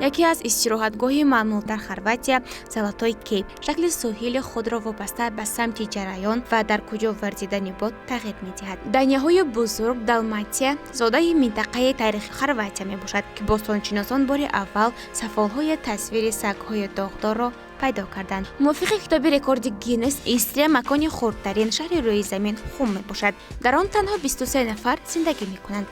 яке аз истироҳатгоҳи маъмул дар Хорватия Золотой Кейп шакли соҳили худро вобаста ба самти ҷараён ва дар куҷо варзидани бод тағйир медиҳад. Данияҳои бузург Далматия зодаи минтақаи таърихи Хорватия мебошад, ки бостоншиносон бори аввал сафолҳои тасвири сагҳои доғдорро пайдо карданд. мувофиқи китоби рекорди Гиннес, Истрия макони хурдтарин шаҳри рӯи замин хум мебошад. дар он танҳо 23 нафар зиндагӣ мекунанд.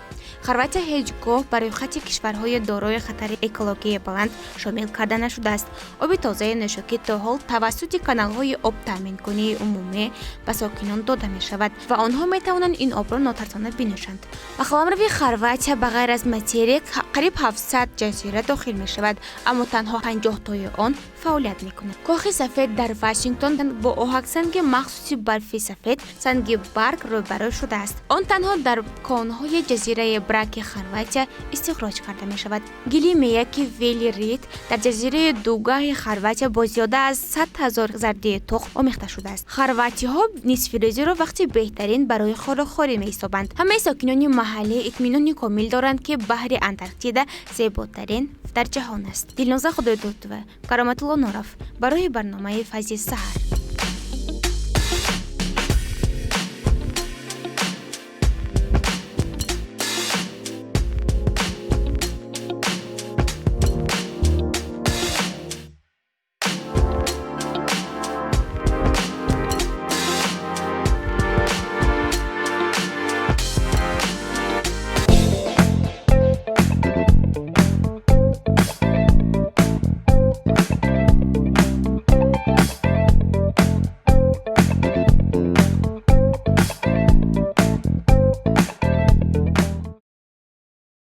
Хорватия ҳеҷ гоҳ ба рӯйхати кишварҳои дорои хатари экологияи баланд шомил карда нашудааст. оби тозаи нӯшокӣ то ҳол тавассути каналҳои обтаъминкунии умумӣ ба сокинон дода мешавад ва онҳо метавонанд ин обро нотарсона бинӯшанд. ба қаламрави Хорватия ба ғайр аз материк қариб 700 ҷазира дохил мешавад, аммо танҳо 50-тои он фаъолият мекунад. Кохи сафед дар Вашингтон бо оҳаксанги махсуси барфи сафед санги барг рӯбарӯ шудааст. он танҳо дар конҳои ҷазираи Браки Хорватия истихроҷ карда мешавад. гили меяки Вели Рид дар ҷазираи Дугаи Хорватия бо зиёда аз 100,000 зардии тухм омехта шудааст. хорватиҳо нисфирӯзиро вақти беҳтарин барои хӯрокхӯрӣ меҳисобанд. ҳамаи сокинони маҳаллӣ итминони комил доранд, ки баҳри Антарктида зеботарин дар ҷаҳон аст. Дилноза Худойдудова, Кароматулло Нуров барои барномаи Файзи Саҳар.